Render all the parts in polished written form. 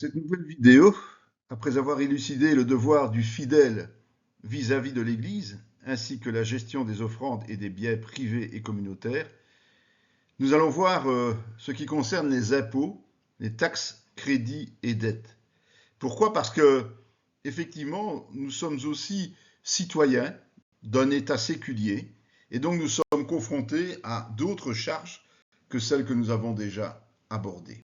Cette nouvelle vidéo, après avoir élucidé le devoir du fidèle vis-à-vis de l'Église, ainsi que la gestion des offrandes et des biens privés et communautaires, nous allons voir ce qui concerne les impôts, les taxes, crédits et dettes. Pourquoi? Parce que, effectivement, nous sommes aussi citoyens d'un État séculier et donc nous sommes confrontés à d'autres charges que celles que nous avons déjà abordées.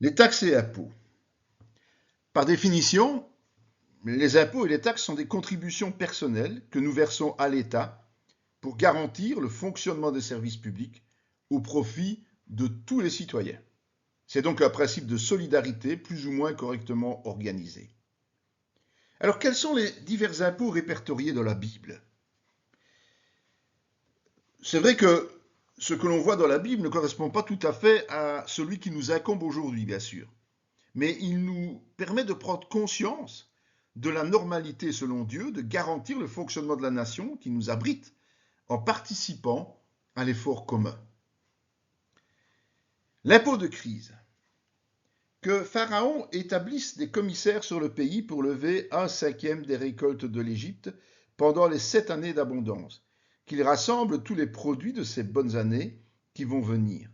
Les taxes et impôts. Par définition, les impôts et les taxes sont des contributions personnelles que nous versons à l'État pour garantir le fonctionnement des services publics au profit de tous les citoyens. C'est donc un principe de solidarité plus ou moins correctement organisé. Alors, quels sont les divers impôts répertoriés dans la Bible? C'est vrai que ce que l'on voit dans la Bible ne correspond pas tout à fait à celui qui nous incombe aujourd'hui, bien sûr. Mais il nous permet de prendre conscience de la normalité selon Dieu, de garantir le fonctionnement de la nation qui nous abrite en participant à l'effort commun. L'impôt de crise. Que Pharaon établisse des commissaires sur le pays pour lever 1/5 des récoltes de l'Égypte pendant les 7 années d'abondance, qu'il rassemble tous les produits de ces bonnes années qui vont venir,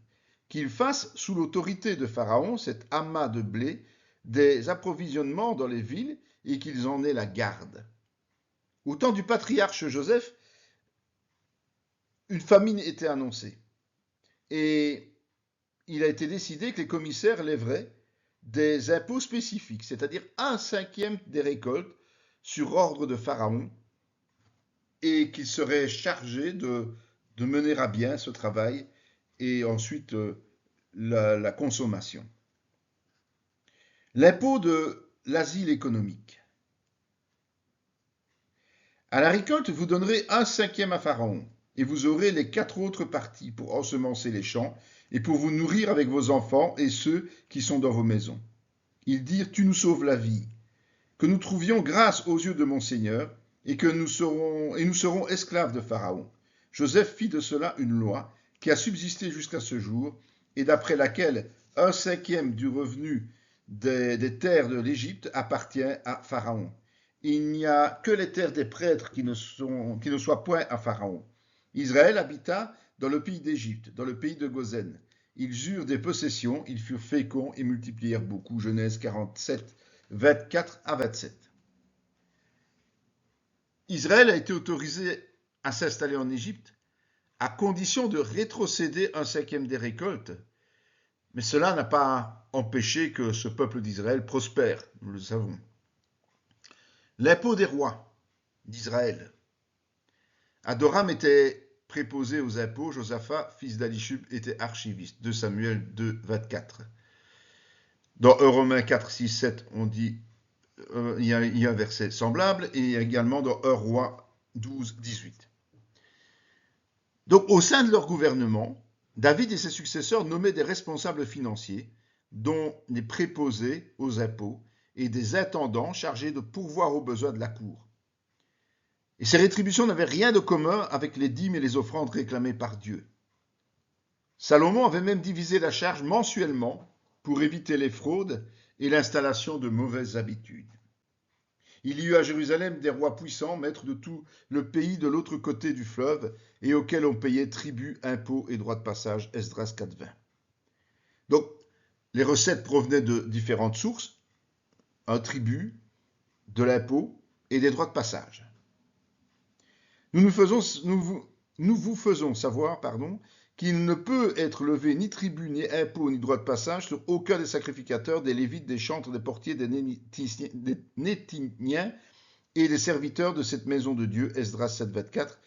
qu'il fasse sous l'autorité de Pharaon cet amas de blé des approvisionnements dans les villes et qu'ils en aient la garde. Au temps du patriarche Joseph, une famine était annoncée et il a été décidé que les commissaires lèveraient des impôts spécifiques, c'est-à-dire 1/5 des récoltes sur ordre de Pharaon et qu'ils seraient chargés de mener à bien ce travail et ensuite la consommation. L'impôt de l'asile économique. À la récolte, vous donnerez 1/5 à Pharaon, et vous aurez les 4 autres parties pour ensemencer les champs et pour vous nourrir avec vos enfants et ceux qui sont dans vos maisons. Ils dirent, tu nous sauves la vie, que nous trouvions grâce aux yeux de mon Seigneur, et que nous serons esclaves de Pharaon. Joseph fit de cela une loi qui a subsisté jusqu'à ce jour, et d'après laquelle 1/5 du revenu des terres de l'Égypte appartient à Pharaon. Il n'y a que les terres des prêtres qui ne soient point à Pharaon. Israël habita dans le pays d'Égypte, dans le pays de Gozen. Ils eurent des possessions, ils furent féconds et multiplièrent beaucoup. Genèse 47, 24 à 27. Israël a été autorisé à s'installer en Égypte à condition de rétrocéder 1/5 des récoltes. Mais cela n'a pas empêché que ce peuple d'Israël prospère, nous le savons. L'impôt des rois d'Israël. Adoram était préposé aux impôts, Josaphat, fils d'Alishub, était archiviste. 2 Samuel 2, 24. Dans 1 Romains 4, 6, 7, on dit, il y a un verset semblable, et également dans 1 Roi 12, 18. Donc, au sein de leur gouvernement, David et ses successeurs nommaient des responsables financiers, dont des préposés aux impôts et des intendants chargés de pourvoir aux besoins de la cour. Et ces rétributions n'avaient rien de commun avec les dîmes et les offrandes réclamées par Dieu. Salomon avait même divisé la charge mensuellement pour éviter les fraudes et l'installation de mauvaises habitudes. Il y eut à Jérusalem des rois puissants, maîtres de tout le pays de l'autre côté du fleuve, et auxquels on payait tribut, impôts et droits de passage, Esdras 4.20. Donc, les recettes provenaient de différentes sources, un tribut, de l'impôt et des droits de passage. Nous vous faisons savoir qu'il ne peut être levé ni tribut, ni impôt, ni droit de passage sur aucun des sacrificateurs, des lévites, des chantres, des portiers, des Néthiniens et des serviteurs de cette maison de Dieu, Esdras 7.24.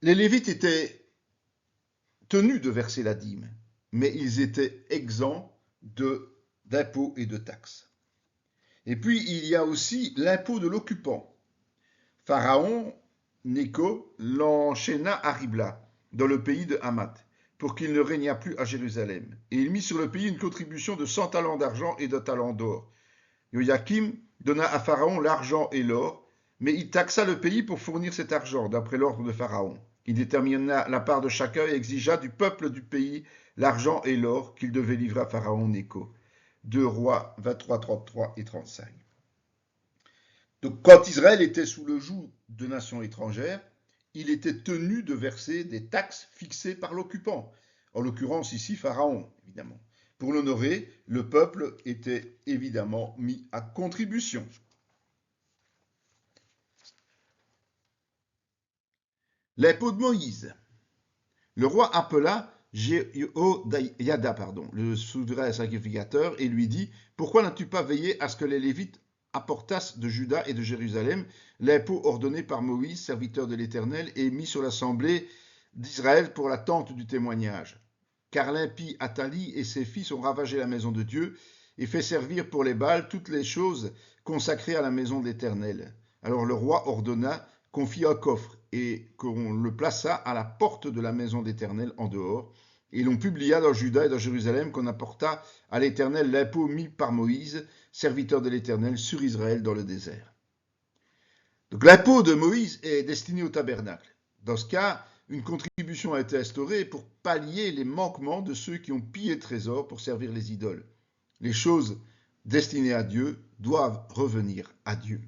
Les lévites étaient tenus de verser la dîme, mais ils étaient exempts d'impôts et de taxes. Et puis, il y a aussi l'impôt de l'occupant. Pharaon, Nécho, l'enchaîna à Ribla, dans le pays de Hamath, pour qu'il ne régnât plus à Jérusalem. Et il mit sur le pays une contribution de 100 talents d'argent et de talents d'or. Joachim donna à Pharaon l'argent et l'or, mais il taxa le pays pour fournir cet argent, d'après l'ordre de Pharaon. Il détermina la part de chacun et exigea du peuple du pays l'argent et l'or qu'il devait livrer à Pharaon Nécho. 2 Rois 23, 33 et 35. Donc, quand Israël était sous le joug de nations étrangères, il était tenu de verser des taxes fixées par l'occupant. En l'occurrence ici, Pharaon, évidemment. Pour l'honorer, le peuple était évidemment mis à contribution. L'impôt de Moïse. Le roi appela Jéhoiada, le souverain sacrificateur, et lui dit: Pourquoi n'as-tu pas veillé à ce que les Lévites apportassent de Juda et de Jérusalem l'impôt ordonné par Moïse, serviteur de l'Éternel, et mis sur l'assemblée d'Israël pour la tente du témoignage? Car l'impie Athali et ses fils ont ravagé la maison de Dieu et fait servir pour les Baals toutes les choses consacrées à la maison de l'Éternel. Alors le roi ordonna qu'on fît un coffre et qu'on le plaça à la porte de la maison d'Éternel en dehors. Et l'on publia dans Juda et dans Jérusalem qu'on apporta à l'Éternel l'impôt mis par Moïse, serviteur de l'Éternel, sur Israël dans le désert. Donc l'impôt de Moïse est destiné au tabernacle. Dans ce cas, une contribution a été instaurée pour pallier les manquements de ceux qui ont pillé le trésor pour servir les idoles. Les choses destinées à Dieu doivent revenir à Dieu.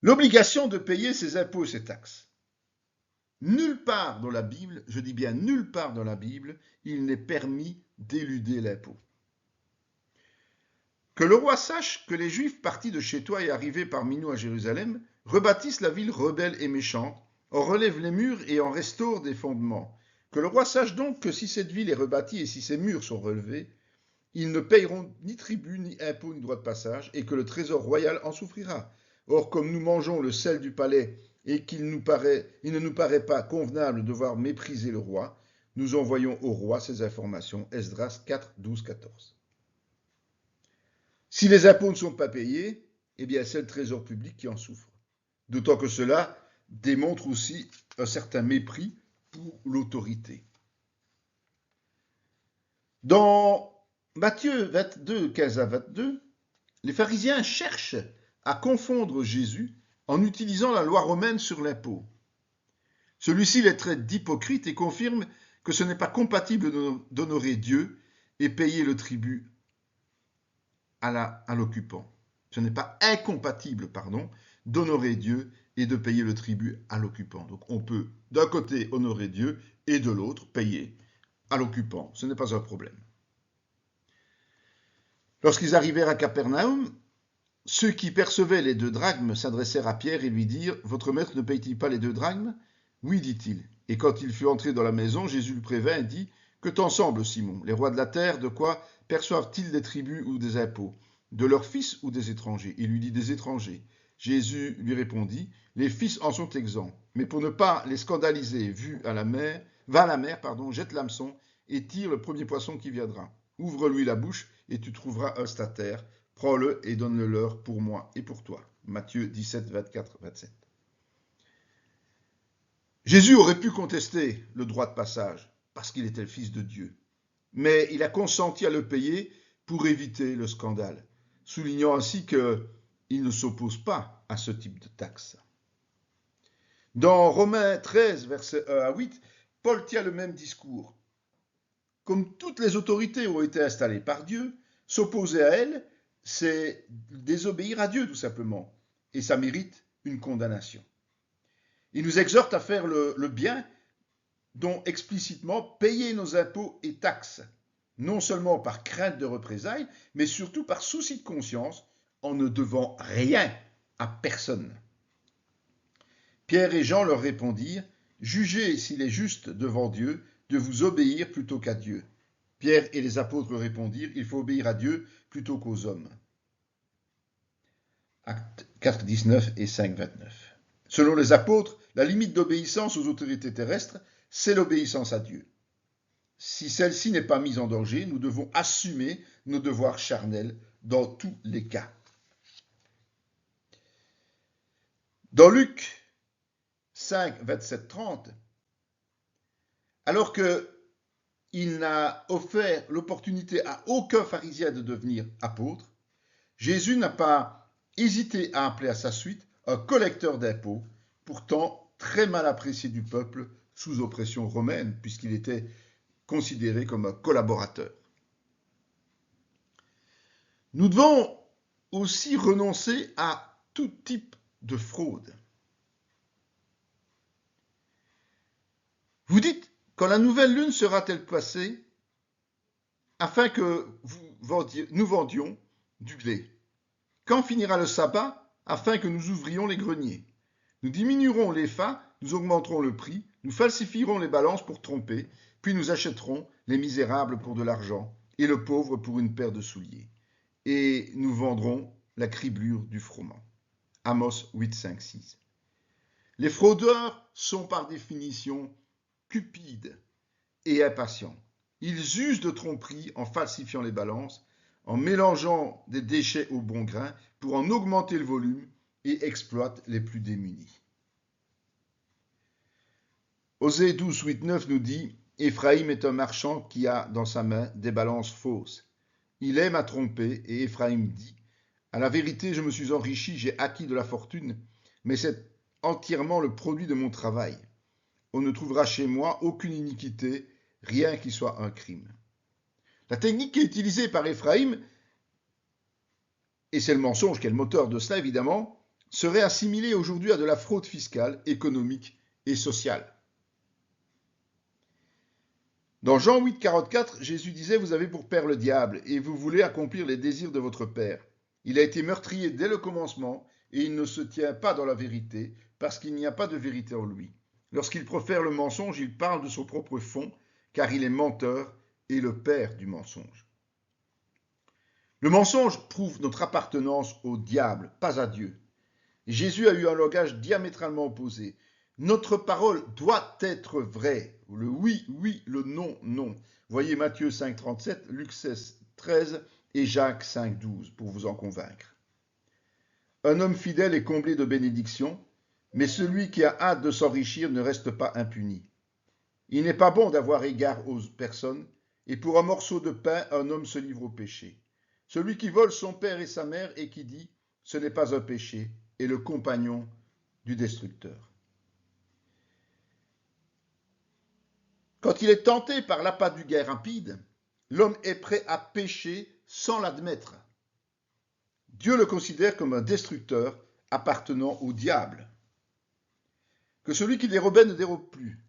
L'obligation de payer ses impôts et ses taxes. Nulle part dans la Bible, je dis bien nulle part dans la Bible, il n'est permis d'éluder l'impôt. Que le roi sache que les Juifs partis de chez toi et arrivés parmi nous à Jérusalem rebâtissent la ville rebelle et méchante, en relèvent les murs et en restaurent des fondements. Que le roi sache donc que si cette ville est rebâtie et si ses murs sont relevés, ils ne payeront ni tribut, ni impôt, ni droit de passage, et que le trésor royal en souffrira. Or, comme nous mangeons le sel du palais et qu'il ne nous paraît pas convenable de voir mépriser le roi, nous envoyons au roi ces informations. Esdras 4, 12, 14. Si les impôts ne sont pas payés, eh bien c'est le trésor public qui en souffre. D'autant que cela démontre aussi un certain mépris pour l'autorité. Dans Matthieu 22, 15 à 22, les pharisiens cherchent à confondre Jésus en utilisant la loi romaine sur l'impôt. Celui-ci les traite d'hypocrites et confirme que ce n'est pas compatible d'honorer Dieu et payer le tribut à l'occupant. Ce n'est pas incompatible, d'honorer Dieu et de payer le tribut à l'occupant. Donc on peut d'un côté honorer Dieu et de l'autre payer à l'occupant. Ce n'est pas un problème. Lorsqu'ils arrivèrent à Capernaum, ceux qui percevaient les 2 drachmes s'adressèrent à Pierre et lui dirent: Votre maître ne paye-t-il pas les 2 drachmes? Oui, dit-il. Et quand il fut entré dans la maison, Jésus le prévint et dit: Que t'en semble, Simon? Les rois de la terre, de quoi perçoivent-ils des tributs ou des impôts? De leurs fils ou des étrangers? Il lui dit: Des étrangers. Jésus lui répondit: Les fils en sont exempts. Mais pour ne pas les scandaliser, va à la mer, jette l'hameçon et tire le premier poisson qui viendra. Ouvre-lui la bouche et tu trouveras un statère. Prends-le et donne-le-leur pour moi et pour toi. Matthieu 17, 24, 27. Jésus aurait pu contester le droit de passage parce qu'il était le Fils de Dieu. Mais il a consenti à le payer pour éviter le scandale, soulignant ainsi qu'il ne s'oppose pas à ce type de taxe. Dans Romains 13, versets 1 à 8, Paul tient le même discours. Comme toutes les autorités ont été installées par Dieu, s'opposer à elles, c'est désobéir à Dieu tout simplement, et ça mérite une condamnation. Il nous exhorte à faire le bien, dont explicitement payer nos impôts et taxes, non seulement par crainte de représailles, mais surtout par souci de conscience, en ne devant rien à personne. Pierre et Jean leur répondirent: Jugez s'il est juste devant Dieu de vous obéir plutôt qu'à Dieu. Pierre et les apôtres répondirent: Il faut obéir à Dieu plutôt qu'aux hommes. Actes 4, 19 et 5, 29. Selon les apôtres, la limite d'obéissance aux autorités terrestres, c'est l'obéissance à Dieu. Si celle-ci n'est pas mise en danger, nous devons assumer nos devoirs charnels dans tous les cas. Dans Luc 5, 27, 30, alors qu'il n'a offert l'opportunité à aucun pharisien de devenir apôtre, Jésus n'a pas hésité à appeler à sa suite un collecteur d'impôts, pourtant très mal apprécié du peuple sous oppression romaine, puisqu'il était considéré comme un collaborateur. Nous devons aussi renoncer à tout type de fraude. Vous dites, quand la nouvelle lune sera-t-elle passée, afin que nous vendions du blé? Quand finira le sabbat, afin que nous ouvrions les greniers? Nous diminuerons les fins, nous augmenterons le prix, nous falsifierons les balances pour tromper, puis nous achèterons les misérables pour de l'argent et le pauvre pour une paire de souliers. Et nous vendrons la criblure du froment. Amos 8, 5, 6. Les fraudeurs sont par définition cupides et impatients. Ils usent de tromperie en falsifiant les balances, en mélangeant des déchets au bon grain pour en augmenter le volume et exploitent les plus démunis. Osée 12, 8, 9 nous dit « Éphraïm est un marchand qui a dans sa main des balances fausses. Il aime à tromper et Éphraïm dit « À la vérité, je me suis enrichi, j'ai acquis de la fortune, mais c'est entièrement le produit de mon travail. On ne trouvera chez moi aucune iniquité, rien qui soit un crime. » La technique qui est utilisée par Éphraïm, et c'est le mensonge qui est le moteur de cela évidemment, serait assimilée aujourd'hui à de la fraude fiscale, économique et sociale. Dans Jean 8, 44, Jésus disait « Vous avez pour père le diable, et vous voulez accomplir les désirs de votre père. Il a été meurtrier dès le commencement, et il ne se tient pas dans la vérité, parce qu'il n'y a pas de vérité en lui. Lorsqu'il profère le mensonge, il parle de son propre fond, car il est menteur et le père du mensonge. » Le mensonge prouve notre appartenance au diable, pas à Dieu. Jésus a eu un langage diamétralement opposé. Notre parole doit être vraie. Le oui, oui, le non, non. Voyez Matthieu 5, 37, Luc 16, 13 et Jacques 5, 12 pour vous en convaincre. Un homme fidèle est comblé de bénédictions, mais celui qui a hâte de s'enrichir ne reste pas impuni. Il n'est pas bon d'avoir égard aux personnes, et pour un morceau de pain, un homme se livre au péché. Celui qui vole son père et sa mère et qui dit « ce n'est pas un péché » est le compagnon du destructeur. Quand il est tenté par l'appât du gain rapide, l'homme est prêt à pécher sans l'admettre. Dieu le considère comme un destructeur appartenant au diable. Que celui qui dérobait ne dérobe plus,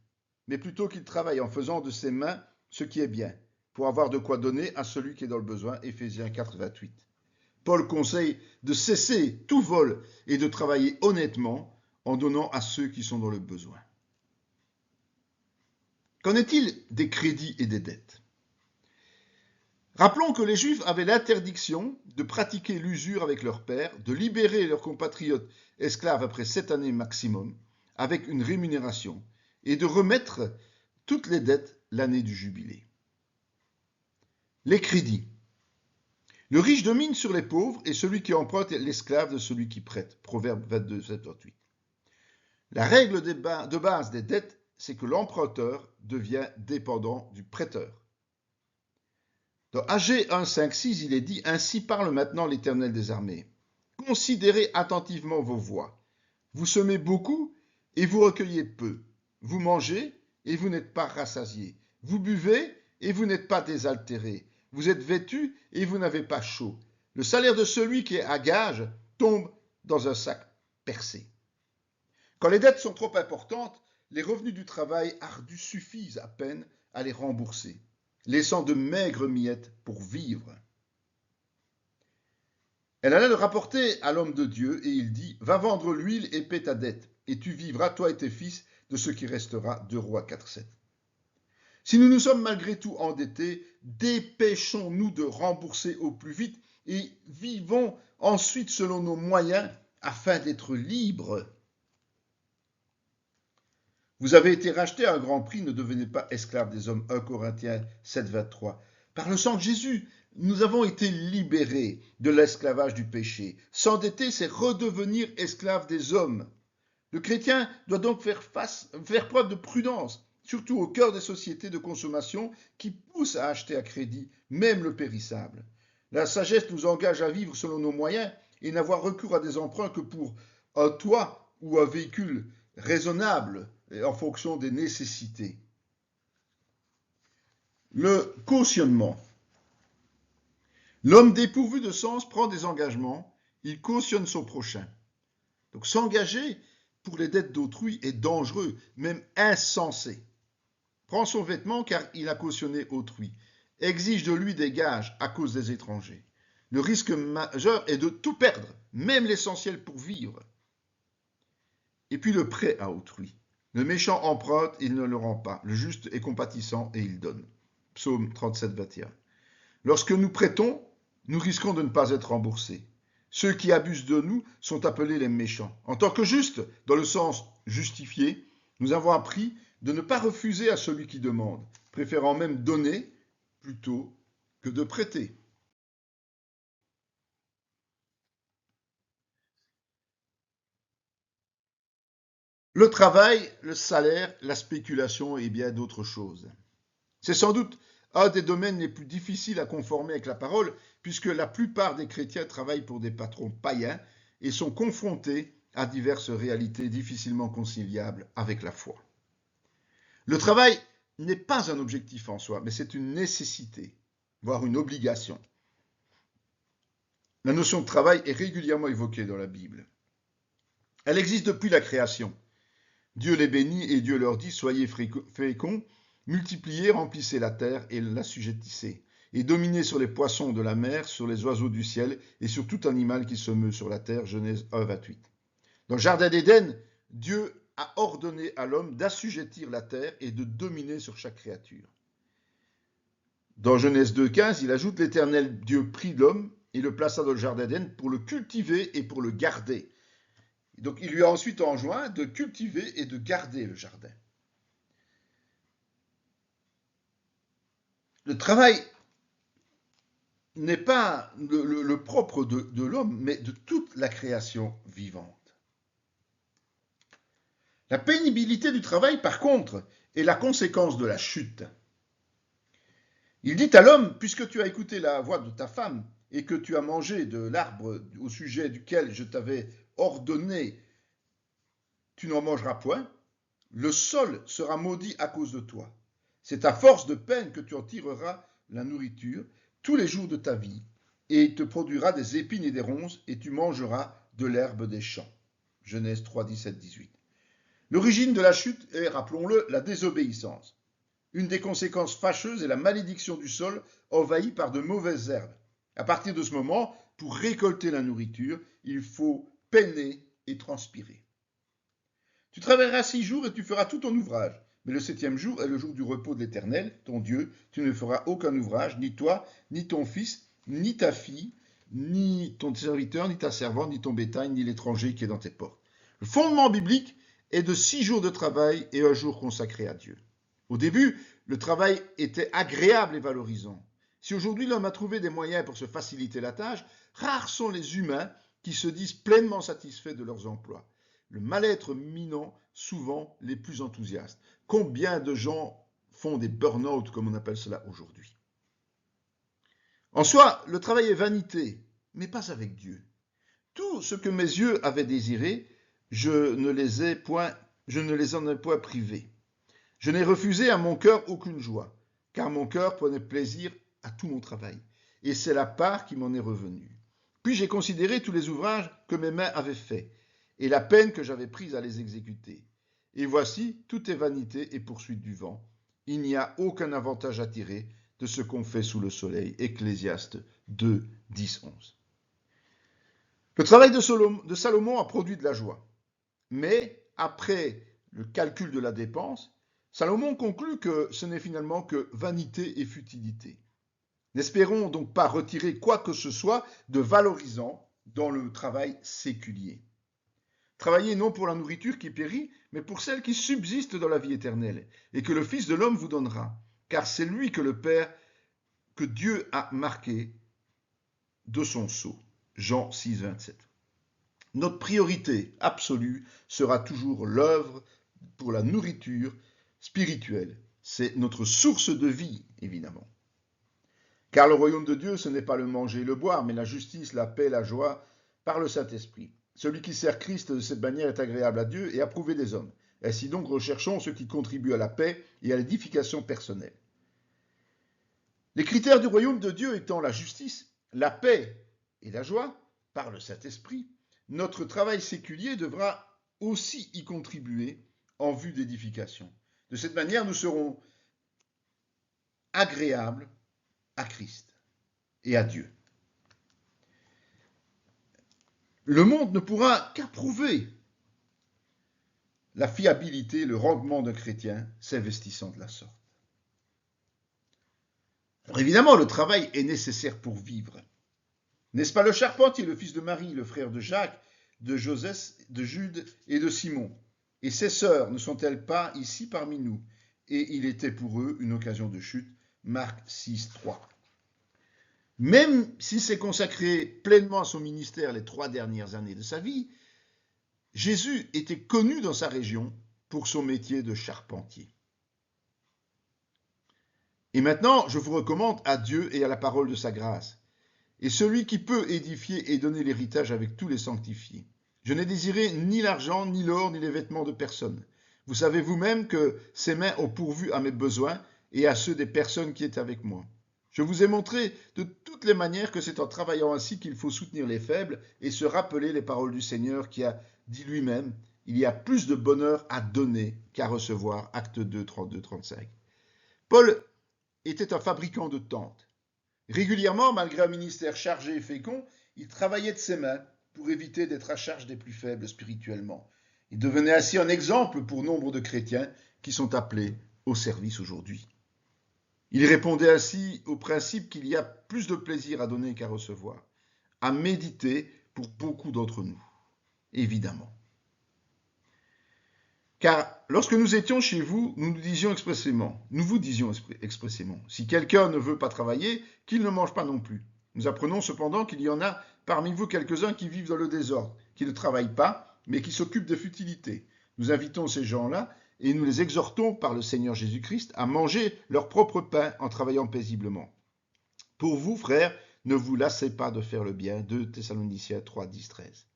mais plutôt qu'il travaille en faisant de ses mains ce qui est bien, pour avoir de quoi donner à celui qui est dans le besoin. Éphésiens 4, 28. Paul conseille de cesser tout vol et de travailler honnêtement en donnant à ceux qui sont dans le besoin. Qu'en est-il des crédits et des dettes? Rappelons que les Juifs avaient l'interdiction de pratiquer l'usure avec leur père, de libérer leurs compatriotes esclaves après 7 années maximum, avec une rémunération, et de remettre toutes les dettes l'année du jubilé. Les crédits. Le riche domine sur les pauvres et celui qui emprunte est l'esclave de celui qui prête. Proverbe 22, 7, 28. La règle de base des dettes, c'est que l'emprunteur devient dépendant du prêteur. Dans Agé 1, 5, 6, il est dit « Ainsi parle maintenant l'Éternel des armées. Considérez attentivement vos voies. Vous semez beaucoup et vous recueillez peu. Vous mangez et vous n'êtes pas rassasiés. Vous buvez et vous n'êtes pas désaltérés. Vous êtes vêtus et vous n'avez pas chaud. Le salaire de celui qui est à gage tombe dans un sac percé. » Quand les dettes sont trop importantes, les revenus du travail ardu suffisent à peine à les rembourser, laissant de maigres miettes pour vivre. Elle allait le rapporter à l'homme de Dieu et il dit « Va vendre l'huile et paie ta dette, et tu vivras, toi et tes fils, de ce qui restera. » 2 Rois 4, 7. Si nous nous sommes malgré tout endettés, dépêchons-nous de rembourser au plus vite et vivons ensuite selon nos moyens afin d'être libres. Vous avez été rachetés à un grand prix, ne devenez pas esclaves des hommes. 1 Corinthiens 7, 23. Par le sang de Jésus, nous avons été libérés de l'esclavage du péché. S'endetter, c'est redevenir esclave des hommes. Le chrétien doit donc faire preuve de prudence, surtout au cœur des sociétés de consommation qui poussent à acheter à crédit, même le périssable. La sagesse nous engage à vivre selon nos moyens et n'avoir recours à des emprunts que pour un toit ou un véhicule raisonnable et en fonction des nécessités. Le cautionnement. L'homme dépourvu de sens prend des engagements, il cautionne son prochain. Donc s'engager pour les dettes d'autrui est dangereux, même insensé. Prend son vêtement car il a cautionné autrui. Exige de lui des gages à cause des étrangers. Le risque majeur est de tout perdre, même l'essentiel pour vivre. Et puis le prêt à autrui. Le méchant emprunte, il ne le rend pas. Le juste est compatissant et il donne. Psaume 37, 21. Lorsque nous prêtons, nous risquons de ne pas être remboursés. Ceux qui abusent de nous sont appelés les méchants. En tant que justes, dans le sens justifié, nous avons appris de ne pas refuser à celui qui demande, préférant même donner plutôt que de prêter. Le travail, le salaire, la spéculation et bien d'autres choses. C'est sans doute un des domaines les plus difficiles à conformer avec la parole, puisque la plupart des chrétiens travaillent pour des patrons païens et sont confrontés à diverses réalités difficilement conciliables avec la foi. Le travail n'est pas un objectif en soi, mais c'est une nécessité, voire une obligation. La notion de travail est régulièrement évoquée dans la Bible. Elle existe depuis la création. Dieu les bénit et Dieu leur dit « Soyez féconds, multipliez, remplissez la terre et l'assujettissez, et dominez sur les poissons de la mer, sur les oiseaux du ciel et sur tout animal qui se meut sur la terre. » Genèse 1, 28. Dans le jardin d'Éden, Dieu a ordonné à l'homme d'assujettir la terre et de dominer sur chaque créature. Dans Genèse 2, 15, il ajoute « L'Éternel Dieu prit l'homme et le plaça dans le jardin d'Éden pour le cultiver et pour le garder. » Donc il lui a ensuite enjoint de cultiver et de garder le jardin. Le travail n'est pas le propre de l'homme, mais de toute la création vivante. La pénibilité du travail, par contre, est la conséquence de la chute. Il dit à l'homme, puisque tu as écouté la voix de ta femme et que tu as mangé de l'arbre au sujet duquel je t'avais ordonné, tu n'en mangeras point, le sol sera maudit à cause de toi. C'est à force de peine que tu en tireras la nourriture tous les jours de ta vie, et il te produira des épines et des ronces, et tu mangeras de l'herbe des champs. Genèse 3, 17, 18. L'origine de la chute est, rappelons-le, la désobéissance. Une des conséquences fâcheuses est la malédiction du sol envahi par de mauvaises herbes. À partir de ce moment, pour récolter la nourriture, il faut peiner et transpirer. Tu travailleras 6 jours et tu feras tout ton ouvrage. Mais le 7e jour est le jour du repos de l'Éternel, ton Dieu. Tu ne feras aucun ouvrage, ni toi, ni ton fils, ni ta fille, ni ton serviteur, ni ta servante, ni ton bétail, ni l'étranger qui est dans tes portes. Le fondement biblique est de 6 jours de travail et un jour consacré à Dieu. Au début, le travail était agréable et valorisant. Si aujourd'hui l'homme a trouvé des moyens pour se faciliter la tâche, rares sont les humains qui se disent pleinement satisfaits de leurs emplois. Le mal-être minant souvent les plus enthousiastes. Combien de gens font des burn-out, comme on appelle cela aujourd'hui? En soi, le travail est vanité, mais pas avec Dieu. Tout ce que mes yeux avaient désiré, je ne les en ai point privés. Je n'ai refusé à mon cœur aucune joie, car mon cœur prenait plaisir à tout mon travail, et c'est la part qui m'en est revenue. Puis j'ai considéré tous les ouvrages que mes mains avaient faits, et la peine que j'avais prise à les exécuter. Et voici, tout est vanité et poursuite du vent. Il n'y a aucun avantage à tirer de ce qu'on fait sous le soleil. Ecclésiaste 2, 10, 11. Le travail de Salomon a produit de la joie. Mais, après le calcul de la dépense, Salomon conclut que ce n'est finalement que vanité et futilité. N'espérons donc pas retirer quoi que ce soit de valorisant dans le travail séculier. Travaillez non pour la nourriture qui périt, mais pour celle qui subsiste dans la vie éternelle, et que le Fils de l'homme vous donnera, car c'est lui que le Père, que Dieu a marqué de son sceau. Jean 6, 27. Notre priorité absolue sera toujours l'œuvre pour la nourriture spirituelle. C'est notre source de vie, évidemment. Car le royaume de Dieu, ce n'est pas le manger et le boire, mais la justice, la paix, la joie par le Saint-Esprit. Celui qui sert Christ de cette manière est agréable à Dieu et approuvé des hommes. Ainsi donc, recherchons ce qui contribue à la paix et à l'édification personnelle. Les critères du royaume de Dieu étant la justice, la paix et la joie, par le Saint-Esprit, notre travail séculier devra aussi y contribuer en vue d'édification. De cette manière, nous serons agréables à Christ et à Dieu. Le monde ne pourra qu'approuver la fiabilité, le rendement d'un chrétien s'investissant de la sorte. Alors évidemment, le travail est nécessaire pour vivre. N'est-ce pas le charpentier, le fils de Marie, le frère de Jacques, de Joseph, de Jude et de Simon? Et ses sœurs ne sont-elles pas ici parmi nous? Et il était pour eux une occasion de chute. Marc 6, 3. Même s'il s'est consacré pleinement à son ministère les 3 dernières années de sa vie, Jésus était connu dans sa région pour son métier de charpentier. Et maintenant, je vous recommande à Dieu et à la parole de sa grâce, et celui qui peut édifier et donner l'héritage avec tous les sanctifiés. Je n'ai désiré ni l'argent, ni l'or, ni les vêtements de personne. Vous savez vous-même que ses mains ont pourvu à mes besoins et à ceux des personnes qui étaient avec moi. Je vous ai montré de toutes les manières que c'est en travaillant ainsi qu'il faut soutenir les faibles et se rappeler les paroles du Seigneur qui a dit lui-même « Il y a plus de bonheur à donner qu'à recevoir » Acte 2, 32-35. Paul était un fabricant de tentes. Régulièrement, malgré un ministère chargé et fécond, il travaillait de ses mains pour éviter d'être à charge des plus faibles spirituellement. Il devenait ainsi un exemple pour nombre de chrétiens qui sont appelés au service aujourd'hui. Il répondait ainsi au principe qu'il y a plus de plaisir à donner qu'à recevoir, à méditer pour beaucoup d'entre nous, évidemment. Car lorsque nous étions chez vous, nous vous disions expressément, si quelqu'un ne veut pas travailler, qu'il ne mange pas non plus. Nous apprenons cependant qu'il y en a parmi vous quelques-uns qui vivent dans le désordre, qui ne travaillent pas, mais qui s'occupent de futilités. Nous invitons ces gens-là et nous les exhortons par le Seigneur Jésus-Christ à manger leur propre pain en travaillant paisiblement. Pour vous, frères, ne vous lassez pas de faire le bien. 2 Thessaloniciens 3, 10, 13.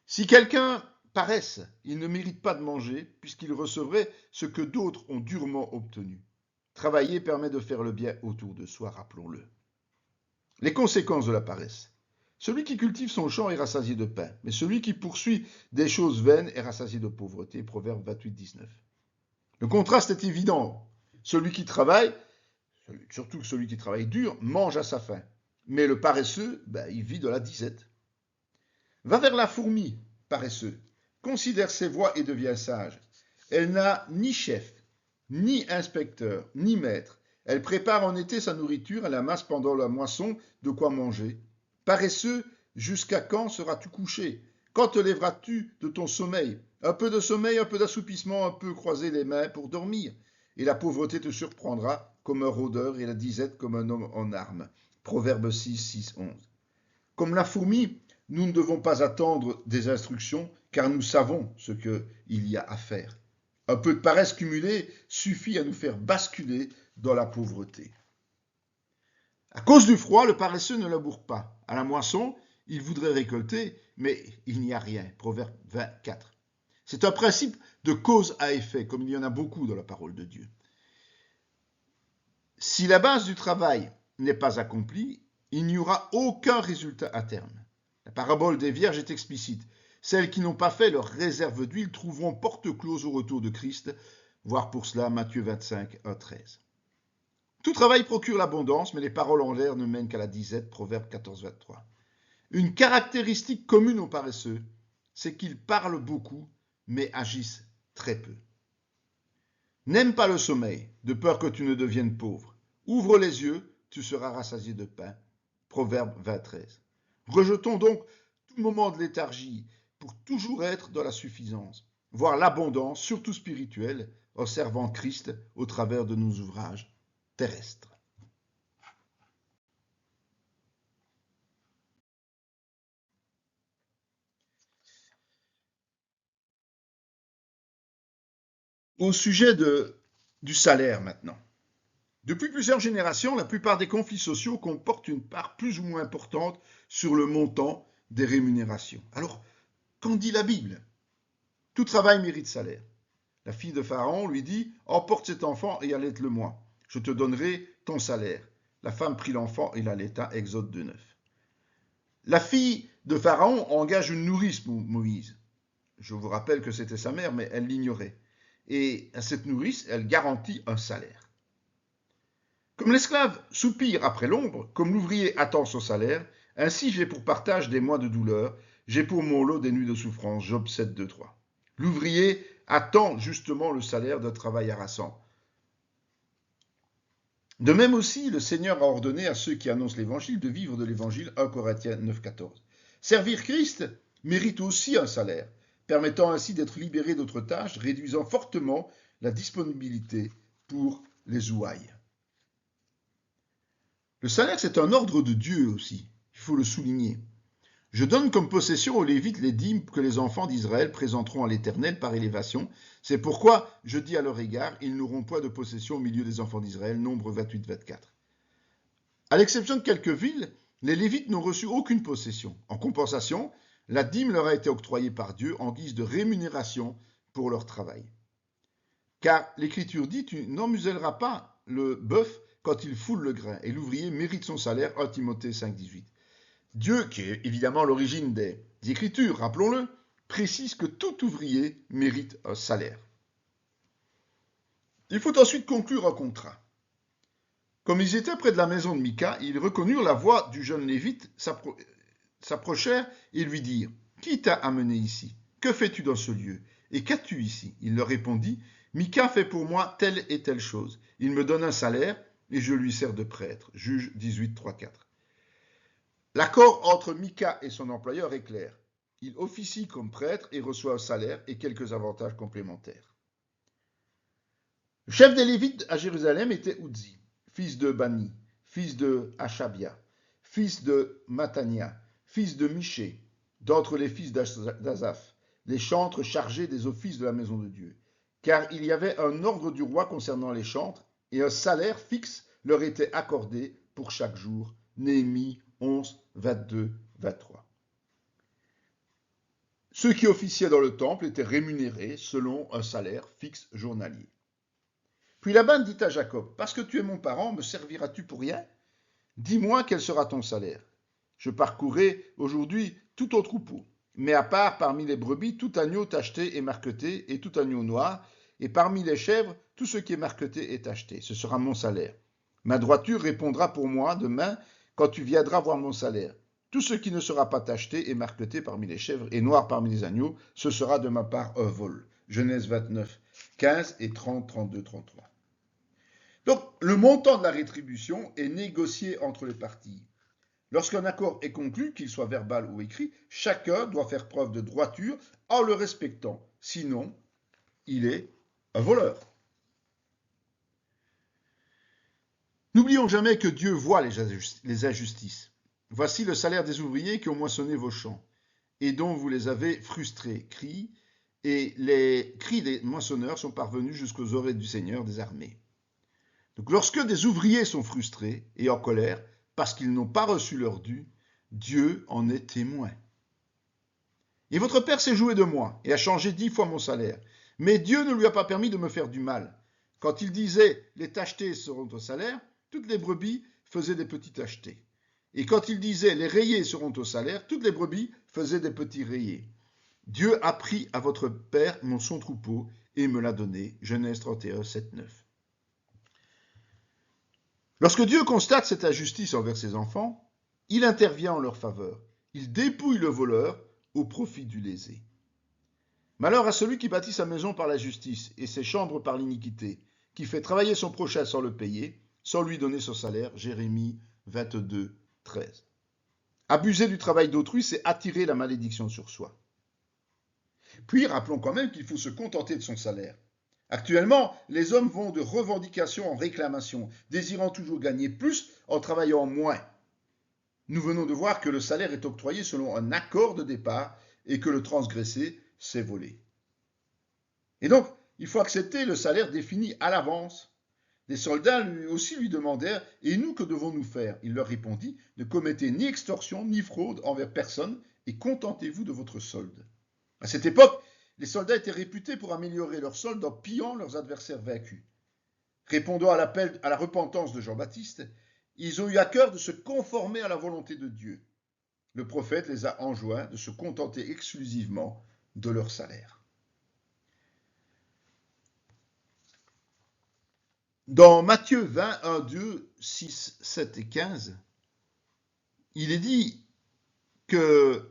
Si quelqu'un paresse, il ne mérite pas de manger, puisqu'il recevrait ce que d'autres ont durement obtenu. Travailler permet de faire le bien autour de soi, rappelons-le. Les conséquences de la paresse. Celui qui cultive son champ est rassasié de pain, mais celui qui poursuit des choses vaines est rassasié de pauvreté. Proverbe 28, 19. Le contraste est évident. Celui qui travaille, surtout celui qui travaille dur, mange à sa faim. Mais le paresseux, il vit de la disette. Va vers la fourmi, paresseux. Considère ses voies et devient sage. Elle n'a ni chef, ni inspecteur, ni maître. Elle prépare en été sa nourriture, elle amasse pendant la moisson de quoi manger. Paresseux, jusqu'à quand seras-tu couché? Quand te lèveras-tu de ton sommeil? Un peu de sommeil, un peu d'assoupissement, un peu croiser les mains pour dormir. Et la pauvreté te surprendra comme un rôdeur et la disette comme un homme en armes. Proverbe 6, 6, 11. Comme la fourmi, nous ne devons pas attendre des instructions, car nous savons ce qu'il y a à faire. Un peu de paresse cumulée suffit à nous faire basculer dans la pauvreté. À cause du froid, le paresseux ne laboure pas. À la moisson, il voudrait récolter, mais il n'y a rien. Proverbe 24. C'est un principe de cause à effet, comme il y en a beaucoup dans la parole de Dieu. Si la base du travail n'est pas accomplie, il n'y aura aucun résultat à terme. La parabole des vierges est explicite. Celles qui n'ont pas fait leur réserve d'huile trouveront porte close au retour de Christ, voir pour cela Matthieu 25, 1, 13. Tout travail procure l'abondance, mais les paroles en l'air ne mènent qu'à la disette, Proverbe 14, 23. Une caractéristique commune aux paresseux, c'est qu'ils parlent beaucoup, mais agissent très peu. N'aime pas le sommeil, de peur que tu ne deviennes pauvre. Ouvre les yeux, tu seras rassasié de pain. Proverbe 20, 13. Rejetons donc tout moment de léthargie pour toujours être dans la suffisance, voire l'abondance, surtout spirituelle, en servant Christ au travers de nos ouvrages terrestres. Au sujet du salaire maintenant. Depuis plusieurs générations, la plupart des conflits sociaux comportent une part plus ou moins importante sur le montant des rémunérations. Alors, qu'en dit la Bible? Tout travail mérite salaire. La fille de Pharaon lui dit, emporte cet enfant et allaite-le-moi. Je te donnerai ton salaire. La femme prit l'enfant et l'allaita, Exode 2,9. La fille de Pharaon engage une nourrice pour Moïse. Je vous rappelle que c'était sa mère, mais elle l'ignorait. Et à cette nourrice, elle garantit un salaire. Comme l'esclave soupire après l'ombre, comme l'ouvrier attend son salaire, ainsi j'ai pour partage des mois de douleur, j'ai pour mon lot des nuits de souffrance. Job 7, 2, 3. L'ouvrier attend justement le salaire d'un travail harassant. De même aussi, le Seigneur a ordonné à ceux qui annoncent l'évangile de vivre de l'évangile, 1 Corinthiens 9, 14. Servir Christ mérite aussi un salaire, permettant ainsi d'être libéré d'autres tâches, réduisant fortement la disponibilité pour les ouailles. Le salaire, c'est un ordre de Dieu aussi, il faut le souligner. Je donne comme possession aux Lévites les dîmes que les enfants d'Israël présenteront à l'Éternel par élévation. C'est pourquoi je dis à leur égard, ils n'auront point de possession au milieu des enfants d'Israël. Nombre 28-24. À l'exception de quelques villes, les Lévites n'ont reçu aucune possession. En compensation, la dîme leur a été octroyée par Dieu en guise de rémunération pour leur travail. Car l'Écriture dit, tu n'emmuselleras pas le bœuf quand il foule le grain, et l'ouvrier mérite son salaire, 1 Timothée 5,18. Dieu, qui est évidemment l'origine des Écritures, rappelons-le, précise que tout ouvrier mérite un salaire. Il faut ensuite conclure un contrat. Comme ils étaient près de la maison de Mika, ils reconnurent la voix du jeune Lévite, s'approchèrent et lui dirent « Qui t'a amené ici? Que fais-tu dans ce lieu? Et qu'as-tu ici » Il leur répondit « Mika fait pour moi telle et telle chose. Il me donne un salaire et je lui sers de prêtre. » Juge 18, 3, 4. L'accord entre Mika et son employeur est clair. Il officie comme prêtre et reçoit un salaire et quelques avantages complémentaires. Le chef des Lévites à Jérusalem était Uzi, fils de Bani, fils de Hashabia, fils de Matania, fils de Miché, d'entre les fils d'Azaph, les chantres chargés des offices de la maison de Dieu. Car il y avait un ordre du roi concernant les chantres et un salaire fixe leur était accordé pour chaque jour. Néhémie 11, 22, 23. Ceux qui officiaient dans le temple étaient rémunérés selon un salaire fixe journalier. Puis Laban dit à Jacob, « Parce que tu es mon parent, me serviras-tu pour rien? Dis-moi quel sera ton salaire. Je parcourrai aujourd'hui tout ton troupeau, mais à part parmi les brebis, tout agneau tacheté et marqueté, et tout agneau noir, et parmi les chèvres, tout ce qui est marqueté est tacheté. Ce sera mon salaire. Ma droiture répondra pour moi demain, quand tu viendras voir mon salaire. Tout ce qui ne sera pas tacheté et marqueté parmi les chèvres et noir parmi les agneaux, ce sera de ma part un vol. » Genèse 29, 15 et 30, 32, 33. Donc, le montant de la rétribution est négocié entre les parties. Lorsqu'un accord est conclu, qu'il soit verbal ou écrit, chacun doit faire preuve de droiture en le respectant. Sinon, il est un voleur. N'oublions jamais que Dieu voit les injustices. Voici le salaire des ouvriers qui ont moissonné vos champs et dont vous les avez frustrés. Et les cris des moissonneurs sont parvenus jusqu'aux oreilles du Seigneur des armées. Donc lorsque des ouvriers sont frustrés et en colère parce qu'ils n'ont pas reçu leur dû, Dieu en est témoin. Et votre père s'est joué de moi et a changé 10 fois mon salaire. Mais Dieu ne lui a pas permis de me faire du mal. Quand il disait « les tachetés seront au salaire », toutes les brebis faisaient des petits tachetés. Et quand il disait « les rayés seront au salaire », toutes les brebis faisaient des petits rayés. Dieu a pris à votre père son troupeau et me l'a donné. Genèse 31, 7, 9. Lorsque Dieu constate cette injustice envers ses enfants, il intervient en leur faveur. Il dépouille le voleur au profit du lésé. Malheur à celui qui bâtit sa maison par la justice et ses chambres par l'iniquité, qui fait travailler son prochain sans le payer, sans lui donner son salaire. Jérémie 22, 13. Abuser du travail d'autrui, c'est attirer la malédiction sur soi. Puis, rappelons quand même qu'il faut se contenter de son salaire. Actuellement, les hommes vont de revendication en réclamation, désirant toujours gagner plus en travaillant moins. Nous venons de voir que le salaire est octroyé selon un accord de départ et que le transgressé, c'est voler. Et donc, il faut accepter le salaire défini à l'avance. Les soldats lui demandèrent « Et nous, que devons-nous faire ?» Il leur répondit « Ne commettez ni extorsion ni fraude envers personne et contentez-vous de votre solde. » À cette époque, les soldats étaient réputés pour améliorer leur solde en pillant leurs adversaires vaincus. Répondant à l'appel à la repentance de Jean-Baptiste, ils ont eu à cœur de se conformer à la volonté de Dieu. Le prophète les a enjoints de se contenter exclusivement de leur salaire. Dans Matthieu 20, 1, 2, 6, 7 et 15, il est dit que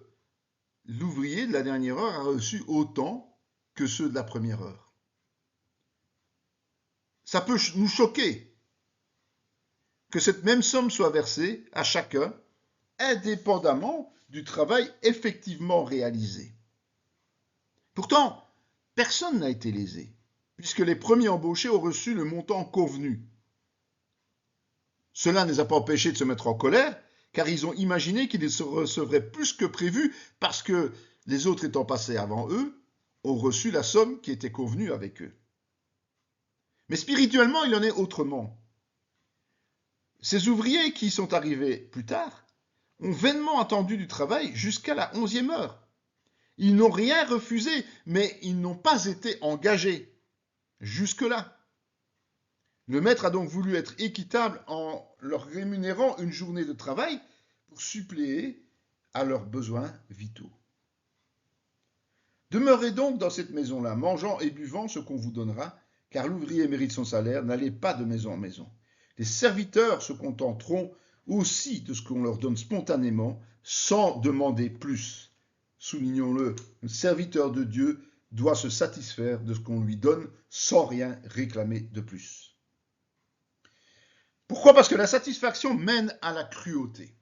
l'ouvrier de la dernière heure a reçu autant que ceux de la première heure. Ça peut nous choquer que cette même somme soit versée à chacun, indépendamment du travail effectivement réalisé. Pourtant, personne n'a été lésé, puisque les premiers embauchés ont reçu le montant convenu. Cela ne les a pas empêchés de se mettre en colère, car ils ont imaginé qu'ils recevraient plus que prévu, parce que les autres étant passés avant eux, ont reçu la somme qui était convenue avec eux. Mais spirituellement, il en est autrement. Ces ouvriers qui sont arrivés plus tard ont vainement attendu du travail jusqu'à la 11e heure. Ils n'ont rien refusé, mais ils n'ont pas été engagés jusque-là. Le maître a donc voulu être équitable en leur rémunérant une journée de travail pour suppléer à leurs besoins vitaux. Demeurez donc dans cette maison-là, mangeant et buvant ce qu'on vous donnera, car l'ouvrier mérite son salaire, n'allez pas de maison en maison. Les serviteurs se contenteront aussi de ce qu'on leur donne spontanément, sans demander plus. Soulignons-le, le serviteur de Dieu doit se satisfaire de ce qu'on lui donne sans rien réclamer de plus. Pourquoi ? Parce que la satisfaction mène à la cruauté.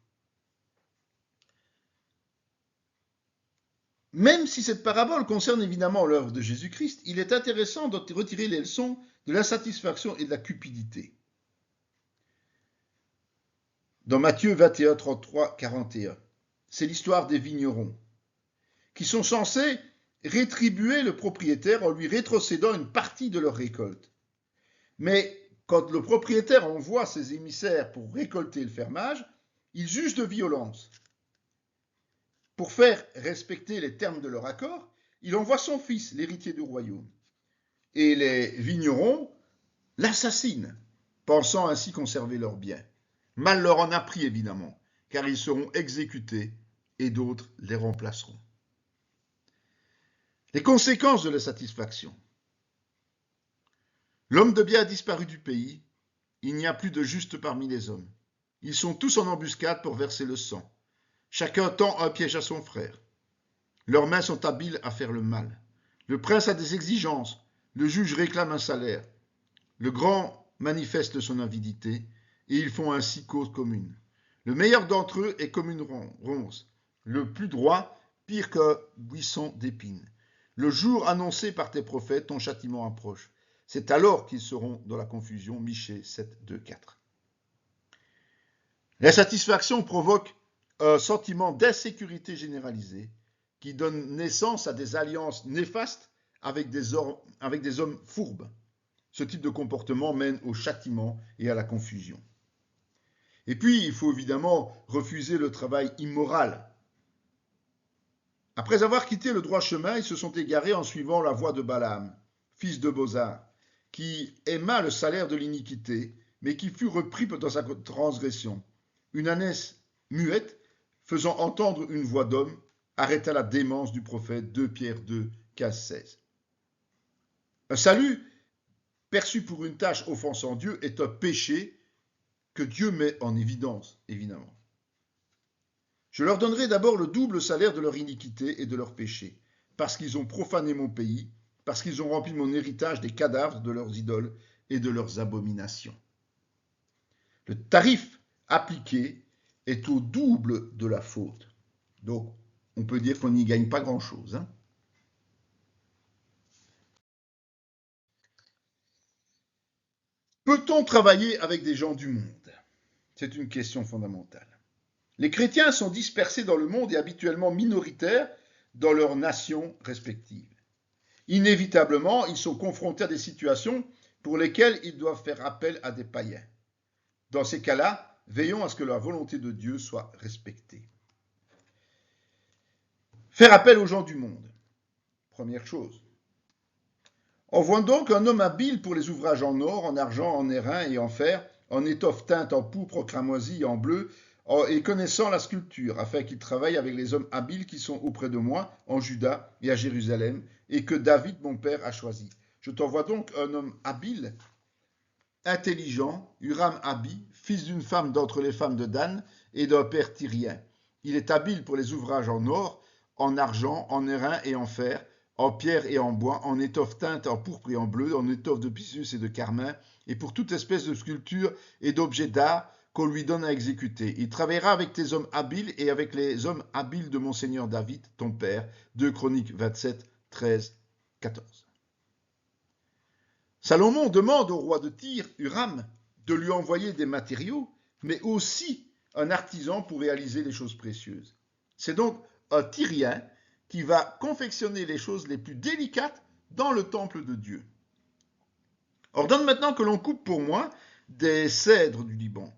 Même si cette parabole concerne évidemment l'œuvre de Jésus-Christ, il est intéressant de retirer les leçons de l'insatisfaction et de la cupidité. Dans Matthieu 21, 33, 41, c'est l'histoire des vignerons qui sont censés rétribuer le propriétaire en lui rétrocédant une partie de leur récolte. Mais quand le propriétaire envoie ses émissaires pour récolter le fermage, ils usent de violence. Pour faire respecter les termes de leur accord, il envoie son fils, l'héritier du royaume. Et les vignerons l'assassinent, pensant ainsi conserver leurs biens. Mal leur en a pris, évidemment, car ils seront exécutés et d'autres les remplaceront. Les conséquences de la satisfaction. L'homme de bien a disparu du pays, il n'y a plus de juste parmi les hommes. Ils sont tous en embuscade pour verser le sang. Chacun tend un piège à son frère. Leurs mains sont habiles à faire le mal. Le prince a des exigences, le juge réclame un salaire. Le grand manifeste son avidité, et ils font ainsi cause commune. Le meilleur d'entre eux est comme une ronce, le plus droit pire qu'un buisson d'épines. Le jour annoncé par tes prophètes, ton châtiment approche. C'est alors qu'ils seront dans la confusion. Michée 7, 2, 4. L'insatisfaction provoque un sentiment d'insécurité généralisée qui donne naissance à des alliances néfastes avec des hommes fourbes. Ce type de comportement mène au châtiment et à la confusion. Et puis, il faut évidemment refuser le travail immoral. Après avoir quitté le droit chemin, ils se sont égarés en suivant la voie de Balaam, fils de Bosar, qui aima le salaire de l'iniquité, mais qui fut repris dans sa transgression. Une ânesse muette, faisant entendre une voix d'homme, arrêta la démence du prophète. 2 Pierre 2, 15, 16. Un salut perçu pour une tâche offensant Dieu est un péché que Dieu met en évidence, évidemment. Je leur donnerai d'abord le double salaire de leur iniquité et de leur péché, parce qu'ils ont profané mon pays, parce qu'ils ont rempli mon héritage des cadavres de leurs idoles et de leurs abominations. Le tarif appliqué est au double de la faute. Donc, on peut dire qu'on n'y gagne pas grand-chose. Peut-on travailler avec des gens du monde ? C'est une question fondamentale. Les chrétiens sont dispersés dans le monde et habituellement minoritaires dans leurs nations respectives. Inévitablement, ils sont confrontés à des situations pour lesquels ils doivent faire appel à des païens. Dans ces cas-là, veillons à ce que la volonté de Dieu soit respectée. Faire appel aux gens du monde. Première chose. Envoie donc un homme habile pour les ouvrages en or, en argent, en airain et en fer, en étoffe teinte, en pourpre, en cramoisi, en bleu, et connaissant la sculpture, afin qu'il travaille avec les hommes habiles qui sont auprès de moi, en Juda et à Jérusalem, et que David, mon père, a choisi. Je t'envoie donc un homme habile, intelligent, Huram-Abi, fils d'une femme d'entre les femmes de Dan et d'un père tyrien. Il est habile pour les ouvrages en or, en argent, en airain et en fer, en pierre et en bois, en étoffe teinte, en pourpre et en bleu, en étoffe de pissus et de carmin, et pour toute espèce de sculpture et d'objets d'art qu'on lui donne à exécuter. Il travaillera avec tes hommes habiles et avec les hommes habiles de mon seigneur David, ton père. 2 Chroniques 27, 13, 14. Salomon demande au roi de Tyr, Huram, de lui envoyer des matériaux, mais aussi un artisan pour réaliser les choses précieuses. C'est donc un Tyrien qui va confectionner les choses les plus délicates dans le temple de Dieu. Ordonne maintenant que l'on coupe pour moi des cèdres du Liban.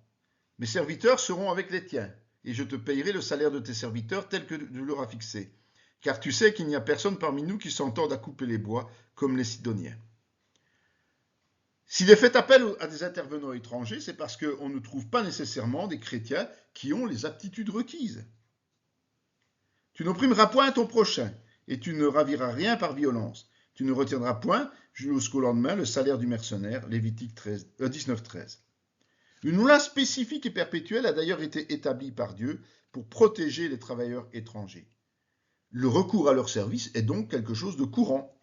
Mes serviteurs seront avec les tiens, et je te payerai le salaire de tes serviteurs tel que tu leur as fixé. Car tu sais qu'il n'y a personne parmi nous qui s'entende à couper les bois comme les Sidoniens. S'il est fait appel à des intervenants étrangers, c'est parce qu'on ne trouve pas nécessairement des chrétiens qui ont les aptitudes requises. Tu n'opprimeras point ton prochain, et tu ne raviras rien par violence. Tu ne retiendras point jusqu'au lendemain le salaire du mercenaire, Lévitique 19-13. Une loi spécifique et perpétuelle a d'ailleurs été établie par Dieu pour protéger les travailleurs étrangers. Le recours à leur service est donc quelque chose de courant.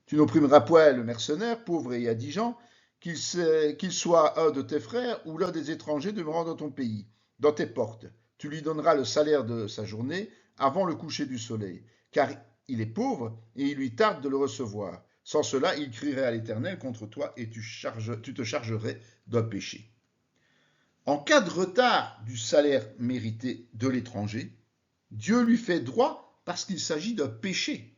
Tu n'opprimeras point le mercenaire, pauvre et indigent, qu'il soit un de tes frères ou l'un des étrangers demeurant dans ton pays, dans tes portes. Tu lui donneras le salaire de sa journée avant le coucher du soleil, car il est pauvre et il lui tarde de le recevoir. Sans cela, il crierait à l'Éternel contre toi et tu te chargerais d'un péché. En cas de retard du salaire mérité de l'étranger, Dieu lui fait droit parce qu'il s'agit d'un péché.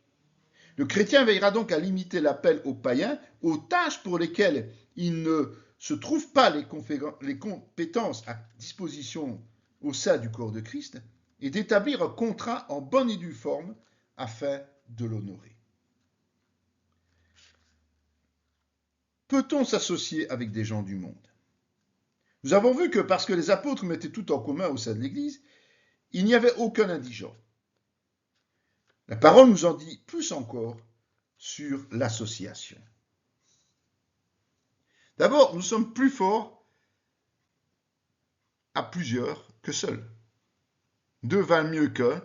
Le chrétien veillera donc à limiter l'appel aux païens aux tâches pour lesquelles il ne se trouve pas les compétences à disposition au sein du corps de Christ et d'établir un contrat en bonne et due forme afin de l'honorer. Peut-on s'associer avec des gens du monde? Nous avons vu que parce que les apôtres mettaient tout en commun au sein de l'Église, il n'y avait aucun indigent. La parole nous en dit plus encore sur l'association. D'abord, nous sommes plus forts à plusieurs que seuls. 2 valent mieux qu'un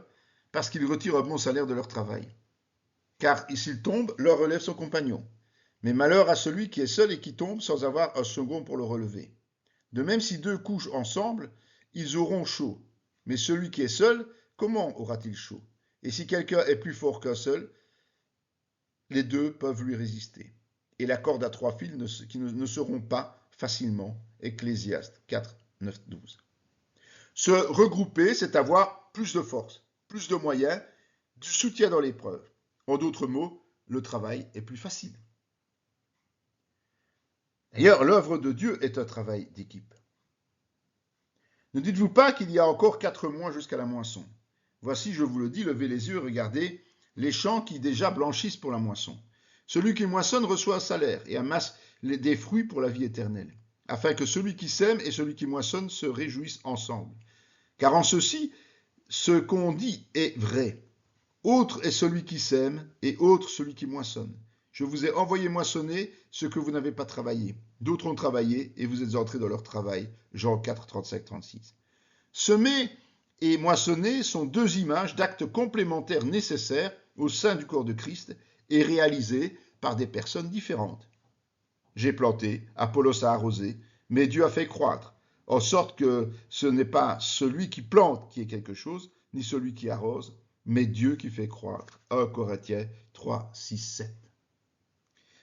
parce qu'ils retirent un bon salaire de leur travail. Car s'ils tombent, leur relève son compagnon. Mais malheur à celui qui est seul et qui tombe sans avoir un second pour le relever. De même, si 2 couchent ensemble, ils auront chaud. Mais celui qui est seul, comment aura-t-il chaud? Et si quelqu'un est plus fort qu'un seul, les 2 peuvent lui résister. Et la corde à 3 fils qui ne seront pas facilement. Ecclésiaste 4, 9, 12. Se regrouper, c'est avoir plus de force, plus de moyens, du soutien dans l'épreuve. En d'autres mots, le travail est plus facile. D'ailleurs, l'œuvre de Dieu est un travail d'équipe. Ne dites-vous pas qu'il y a encore 4 mois jusqu'à la moisson. Voici, je vous le dis, levez les yeux, regardez les champs qui déjà blanchissent pour la moisson. Celui qui moissonne reçoit un salaire et amasse des fruits pour la vie éternelle, afin que celui qui sème et celui qui moissonne se réjouissent ensemble. Car en ceci, ce qu'on dit est vrai. Autre est celui qui sème et autre celui qui moissonne. Je vous ai envoyé moissonner ce que vous n'avez pas travaillé. D'autres ont travaillé et vous êtes entrés dans leur travail. Jean 4, 35, 36. Semer et moissonner sont 2 images d'actes complémentaires nécessaires au sein du corps de Christ et réalisés par des personnes différentes. J'ai planté, Apollos a arrosé, mais Dieu a fait croître, en sorte que ce n'est pas celui qui plante qui est quelque chose, ni celui qui arrose, mais Dieu qui fait croître. 1 Corinthiens 3, 6, 7.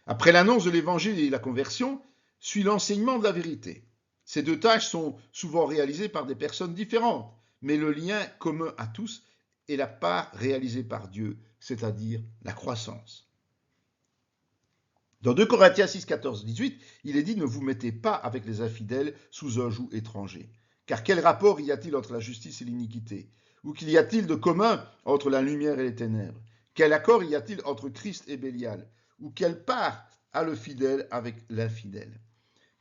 Après l'annonce de l'évangile et la conversion, suit l'enseignement de la vérité. Ces 2 tâches sont souvent réalisées par des personnes différentes, mais le lien commun à tous est la part réalisée par Dieu, c'est-à-dire la croissance. Dans 2 Corinthiens 6, 14, 18, il est dit « Ne vous mettez pas avec les infidèles sous un joug étranger. Car quel rapport y a-t-il entre la justice et l'iniquité? Ou qu'y a-t-il de commun entre la lumière et les ténèbres? Quel accord y a-t-il entre Christ et Bélial? Ou quelle part a le fidèle avec l'infidèle?